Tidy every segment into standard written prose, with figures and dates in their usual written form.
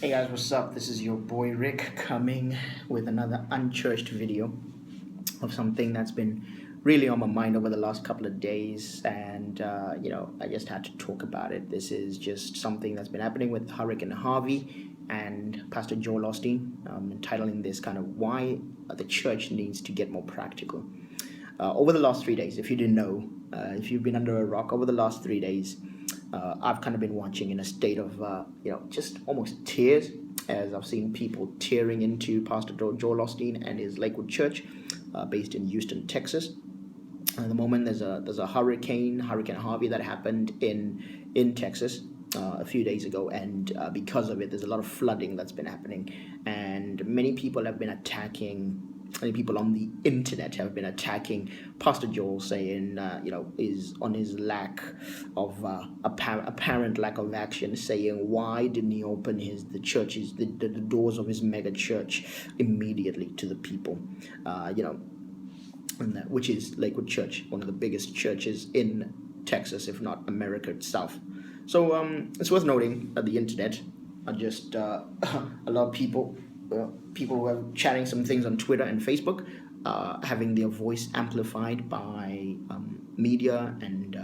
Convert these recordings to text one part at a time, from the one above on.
Hey guys, what's up? This is your boy Rick coming with another unchurched video of something that's been really on my mind over the last couple of days, and I just had to talk about it. This is just something that's been happening with Hurricane Harvey and Pastor Joel Osteen, entitling this kind of why the church needs to get more practical. Over the last 3 days, if you didn't know, if you've been under a rock, over the last 3 days, I've kind of been watching in a state of, just almost tears, as I've seen people tearing into Pastor Joel Osteen and his Lakewood Church, based in Houston, Texas. At the moment, there's a Hurricane Harvey that happened in Texas a few days ago, and because of it, there's a lot of flooding that's been happening, and many people on the internet have been attacking Pastor Joel, saying, is on his lack of apparent lack of action, saying why didn't he open the doors of his mega church immediately to the people, which is Lakewood Church, one of the biggest churches in Texas, if not America itself. So it's worth noting that the internet are just a lot of people who are chatting some things on Twitter and Facebook, having their voice amplified by media and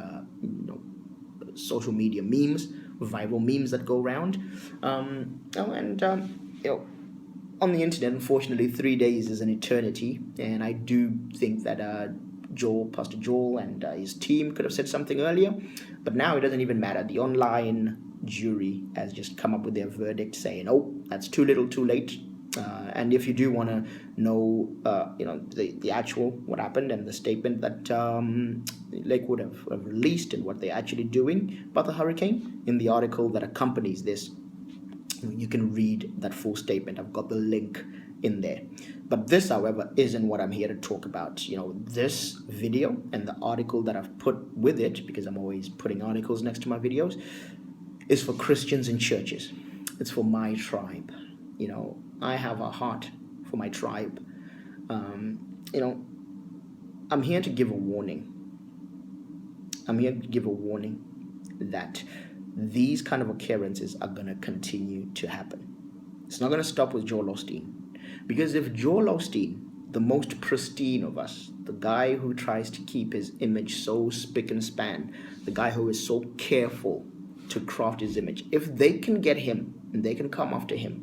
social media memes, viral memes that go around, on the internet. Unfortunately, 3 days is an eternity, and I do think that Pastor Joel and his team could have said something earlier, but now it doesn't even matter. The online jury has just come up with their verdict, saying, "Oh, that's too little, too late." And if you do want to know, the actual what happened and the statement that Lakewood have released and what they're actually doing about the hurricane, in the article that accompanies this, you can read that full statement. I've got the link in there. But this, however, isn't what I'm here to talk about. This video and the article that I've put with it, because I'm always putting articles next to my videos, is for Christians in churches. It's for my tribe. I have a heart for my tribe. I'm here to give a warning. I'm here to give a warning that these kind of occurrences are going to continue to happen. It's not going to stop with Joel Osteen. Because if Joel Osteen, the most pristine of us, the guy who tries to keep his image so spick and span, the guy who is so careful to craft his image, if they can get him and they can come after him,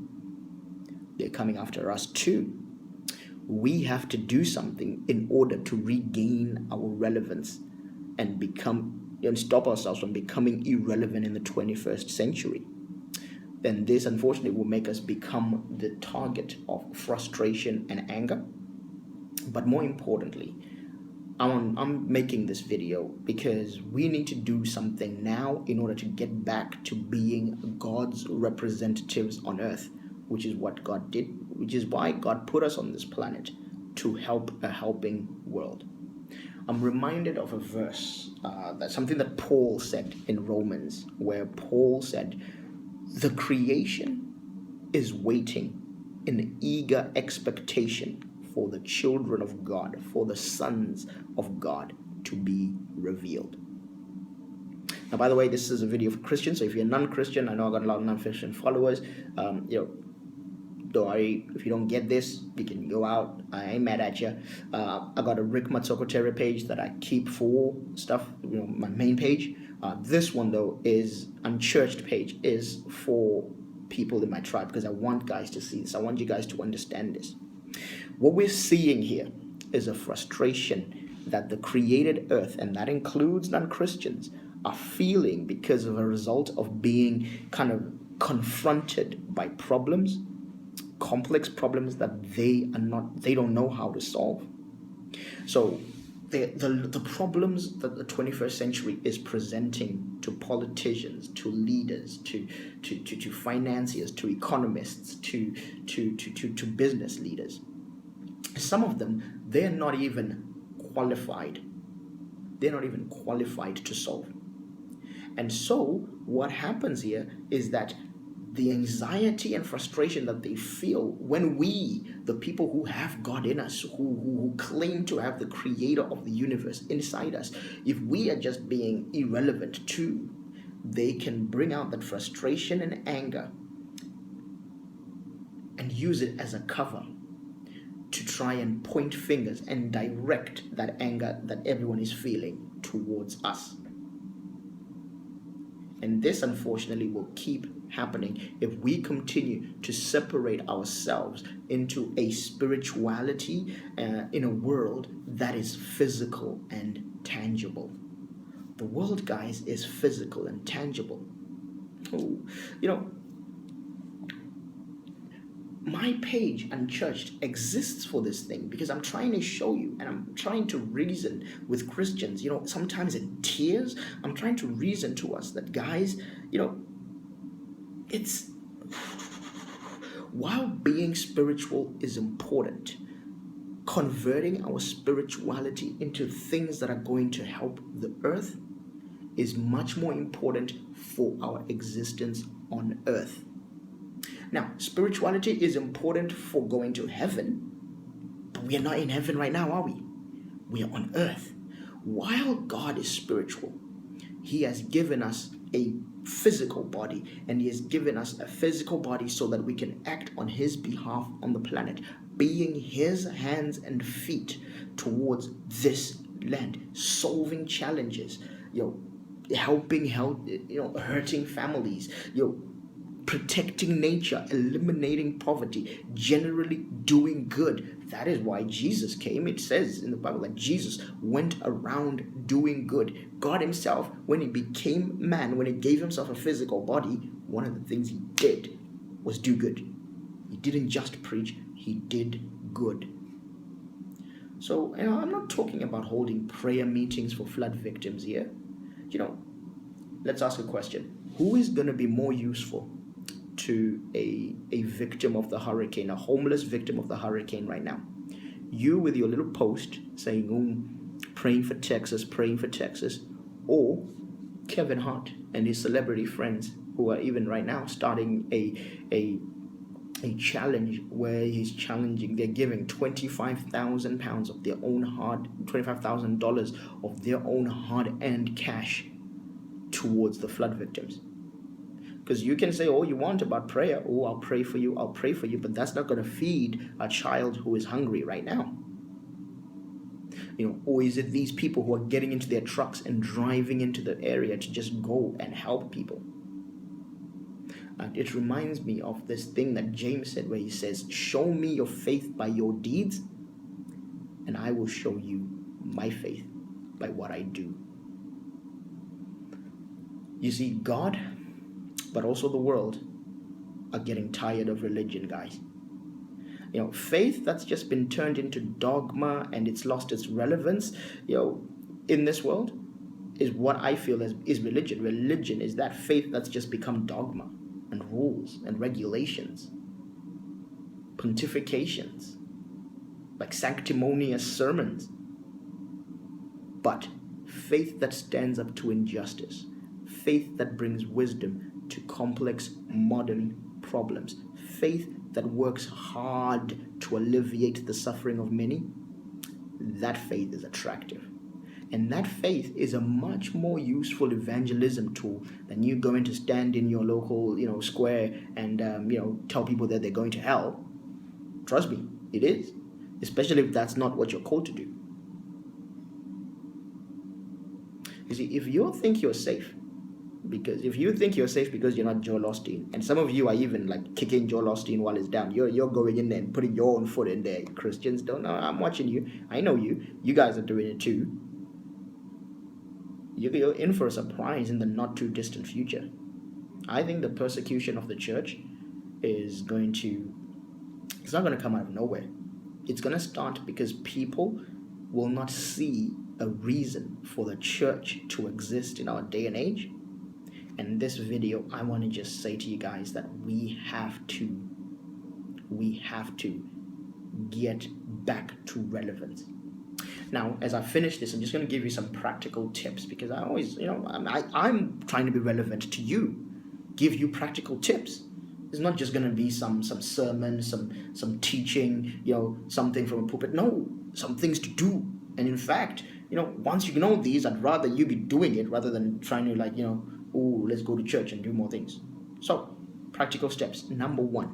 they're coming after us too. We have to do something in order to regain our relevance and stop ourselves from becoming irrelevant in the 21st century. Then this, unfortunately, will make us become the target of frustration and anger. But more importantly, I'm making this video because we need to do something now in order to get back to being God's representatives on earth, which is what God did, which is why God put us on this planet, to help a helping world. I'm reminded of a verse, that's something that Paul said in Romans, where Paul said, "The creation is waiting in eager expectation for the children of God, for the sons of God to be revealed." Now, by the way, this is a video for Christians, so if you're non-Christian, I know I got a lot of non-Christian followers, don't worry, if you don't get this, you can go out. I ain't mad at you. I got a Rick Matsoko page that I keep for stuff, my main page. This one, though, is unchurched page, is for people in my tribe, because I want guys to see this. I want you guys to understand this. What we're seeing here is a frustration that the created earth, and that includes non-Christians, are feeling because of a result of being kind of confronted by problems, complex problems that they don't know how to solve. So the problems that the 21st century is presenting to politicians, to leaders, to financiers, to economists, to business leaders, some of them, they're not even qualified to solve. And so what happens here is that the anxiety and frustration that they feel when we, the people who have God in us, who claim to have the creator of the universe inside us, if we are just being irrelevant too, they can bring out that frustration and anger and use it as a cover to try and point fingers and direct that anger that everyone is feeling towards us. And this, unfortunately, will keep happening if we continue to separate ourselves into a spirituality in a world that is physical and tangible. The world, guys, is physical and tangible. Oh, my page, Unchurched, exists for this thing because I'm trying to show you and I'm trying to reason with Christians, sometimes in tears. I'm trying to reason to us that, guys, it's while being spiritual is important, converting our spirituality into things that are going to help the earth is much more important for our existence on earth. Now, spirituality is important for going to heaven, but we are not in heaven right now, are we? We are on earth. While God is spiritual, He has given us a physical body, and He has given us a physical body so that we can act on His behalf on the planet, being His hands and feet towards this land, solving challenges, helping hurting families, protecting nature, eliminating poverty, generally doing good. That is why Jesus came. It says in the Bible that Jesus went around doing good. God Himself, when He became man, when He gave Himself a physical body, one of the things He did was do good. He didn't just preach, He did good. So, I'm not talking about holding prayer meetings for flood victims here. Let's ask a question. Who is going to be more useful to a victim of the hurricane, a homeless victim of the hurricane right now? You with your little post saying, praying for Texas, or Kevin Hart and his celebrity friends who are even right now starting a challenge where they're giving £25,000 of their own $25,000 of their own hard-earned cash towards the flood victims. Because you can say all you want about prayer, I'll pray for you, but that's not going to feed a child who is hungry right now. Or is it these people who are getting into their trucks and driving into the area to just go and help people? And it reminds me of this thing that James said, where he says, show me your faith by your deeds, and I will show you my faith by what I do. You see, God, but also the world, are getting tired of religion, guys. Faith that's just been turned into dogma and it's lost its relevance, in this world, is what I feel is religion. Religion is that faith that's just become dogma and rules and regulations, pontifications, like sanctimonious sermons. But faith that stands up to injustice, faith that brings wisdom to complex modern problems, faith that works hard to alleviate the suffering of many, that faith is attractive. And that faith is a much more useful evangelism tool than you going to stand in your local, square and, tell people that they're going to hell. Trust me, it is. Especially if that's not what you're called to do. You see, if you think you're safe because you're not Joel Osteen, and some of you are even like kicking Joel Osteen while it's down, you're going in there and putting your own foot in there. Christians don't know. I'm watching you. I know you. You guys are doing it too. You're in for a surprise in the not too distant future. I think the persecution of the church it's not going to come out of nowhere. It's going to start because people will not see a reason for the church to exist in our day and age. And in this video, I want to just say to you guys that we have to get back to relevance. Now, as I finish this, I'm just going to give you some practical tips because I always, I'm trying to be relevant to you, give you practical tips. It's not just going to be some sermon, some teaching, something from a pulpit. No, some things to do. And in fact, once you know these, I'd rather you be doing it rather than trying to let's go to church and do more things. So, practical steps. Number 1,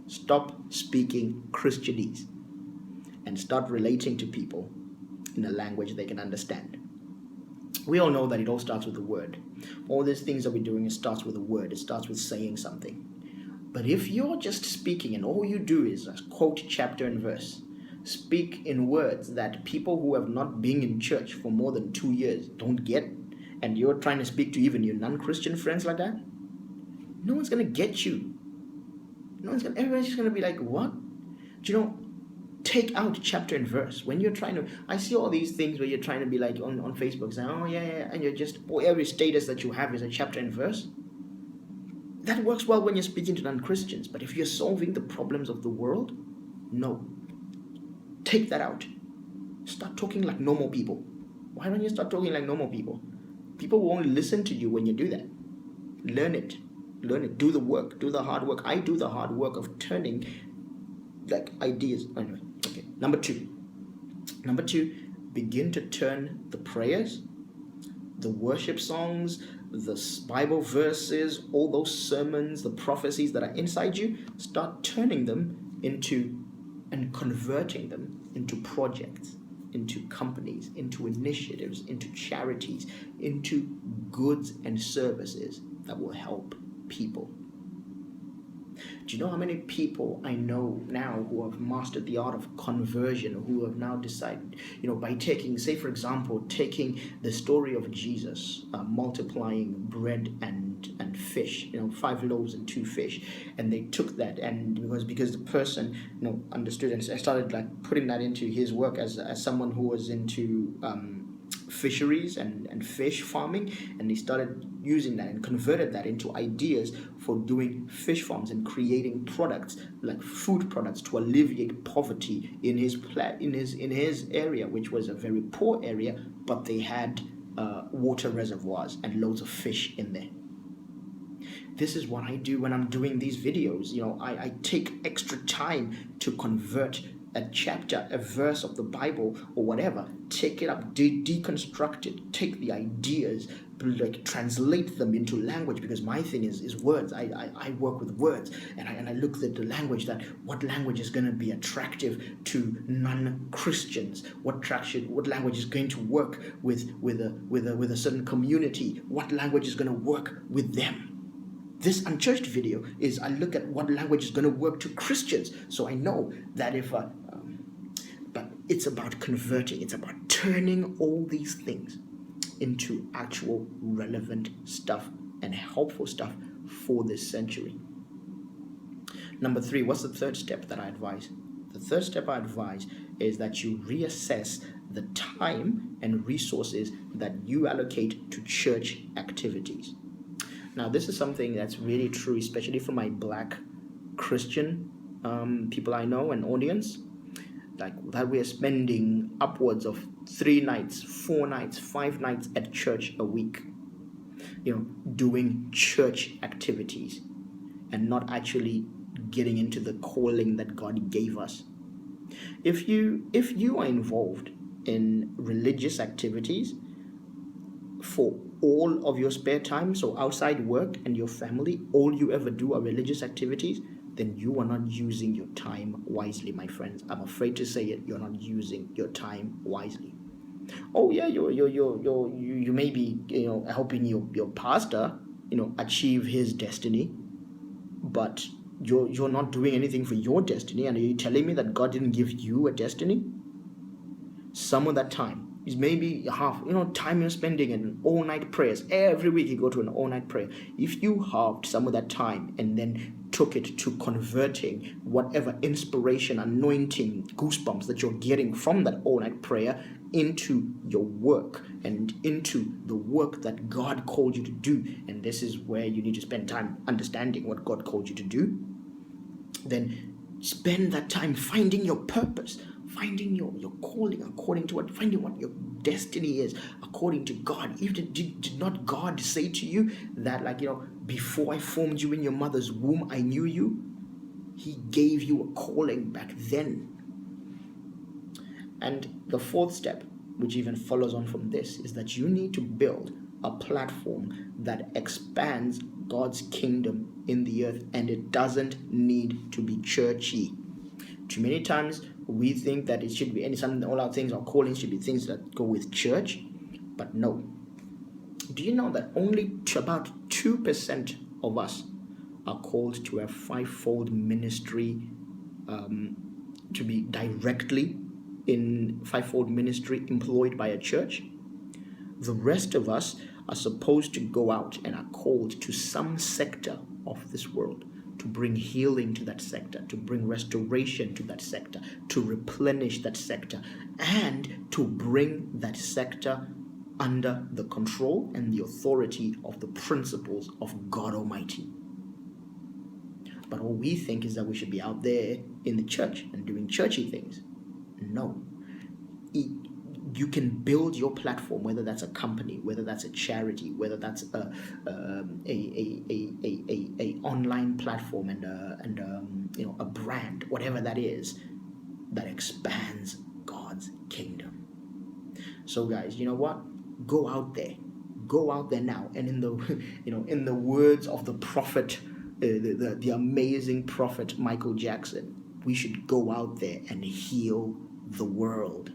Stop speaking Christianese and start relating to people in a language they can understand. We all know that it all starts with the word. All these things that we're doing, it starts with a word. It starts with saying something. But if you're just speaking and all you do is quote chapter and verse, speak in words that people who have not been in church for more than 2 years don't get, and you're trying to speak to even your non-Christian friends like that, no one's going to get you. Everybody's just going to be like, what? Do you know, take out chapter and verse. When you're trying to, I see all these things where you're trying to be like on Facebook saying, oh yeah, and you're just, every status that you have is a chapter and verse. That works well when you're speaking to non-Christians, but if you're solving the problems of the world, no. Take that out. Start talking like normal people. Why don't you start talking like normal people? People will only listen to you when you do that. Learn it. Do the work. Do the hard work. I do the hard work of turning like ideas. Anyway, okay. Number two, begin to turn the prayers, the worship songs, the Bible verses, all those sermons, the prophecies that are inside you, start turning them into and converting them into projects, into companies, into initiatives, into charities, into goods and services that will help people. Do you know how many people I know now who have mastered the art of conversion, who have now decided, by taking, say for example, taking the story of Jesus, multiplying bread and fish, 5 loaves and 2 fish, and they took that, and because the person, understood and started like putting that into his work as someone who was into fisheries and fish farming, and they started using that and converted that into ideas for doing fish farms and creating products like food products to alleviate poverty in his area, which was a very poor area, but they had water reservoirs and loads of fish in there. This is what I do when I'm doing these videos. I take extra time to convert a chapter, a verse of the Bible or whatever, take it up, deconstruct it, take the ideas, like translate them into language, because my thing is words. I work with words, and I look at the language, that what language is going to be attractive to non-Christians, what language is going to work with a certain community, what language is going to work with them. This unchurched video is I look at what language is going to work to Christians, so I know that if but it's about converting, it's about turning all these things into actual relevant stuff and helpful stuff for this century. Number 3, what's the third step that I advise? The third step I advise is that you reassess the time and resources that you allocate to church activities. Now, this is something that's really true, especially for my Black Christian people I know and audience, like that we are spending upwards of 3 nights, 4 nights, 5 nights at church a week, doing church activities and not actually getting into the calling that God gave us. If you are involved in religious activities for all of your spare time, so outside work and your family, all you ever do are religious activities, then you are not using your time wisely, my friends. I'm afraid to say it, you're not using your time wisely. Oh yeah, you may be helping your pastor achieve his destiny, but you're not doing anything for your destiny. And are you telling me that God didn't give you a destiny? Some of that time is maybe half, time you're spending in all-night prayers. Every week you go to an all-night prayer. If you halved some of that time and then took it to converting whatever inspiration, anointing, goosebumps that you're getting from that all-night prayer into your work and into the work that God called you to do, and this is where you need to spend time understanding what God called you to do, then spend that time finding your purpose, finding your calling according to finding what your destiny is according to God. Even did not God say to you that, before I formed you in your mother's womb, I knew you? He gave you a calling back then. And the fourth step, which even follows on from this, is that you need to build a platform that expands God's kingdom in the earth, and it doesn't need to be churchy. Too many times we think that it should be all our things, our callings should be things that go with church, but no. Do you know that only about 2% of us are called to a fivefold ministry, to be directly in fivefold ministry employed by a church? The rest of us are supposed to go out and are called to some sector of this world, to bring healing to that sector, to bring restoration to that sector, to replenish that sector, and to bring that sector under the control and the authority of the principles of God Almighty. But all we think is that we should be out there in the church and doing churchy things. No. You can build your platform, whether that's a company, whether that's a charity, whether that's a online platform and a brand, whatever that is, that expands God's kingdom. So guys, you know what? Go out there now, and in the words of the prophet, the amazing prophet Michael Jackson, we should go out there and heal the world.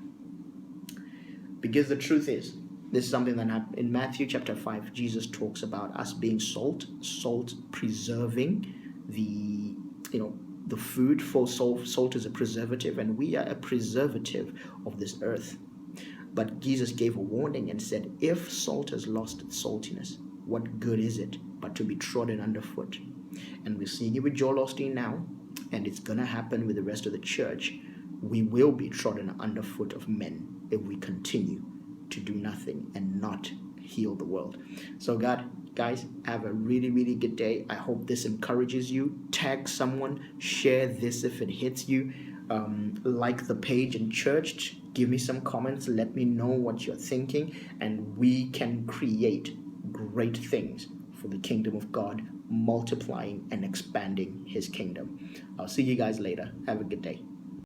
Because the truth is, this is something that happened in Matthew chapter 5. Jesus talks about us being salt preserving the food. For salt is a preservative, and we are a preservative of this earth. But Jesus gave a warning and said, if salt has lost its saltiness, what good is it but to be trodden underfoot? And we're seeing it with Joel Osteen now, and it's going to happen with the rest of the church. We will be trodden underfoot of men if we continue to do nothing and not heal the world. So guys, have a really, really good day. I hope this encourages you. Tag someone, share this if it hits you. Like the page in church, give me some comments, let me know what you're thinking, and we can create great things for the kingdom of God, multiplying and expanding his kingdom. I'll see you guys later. Have a good day.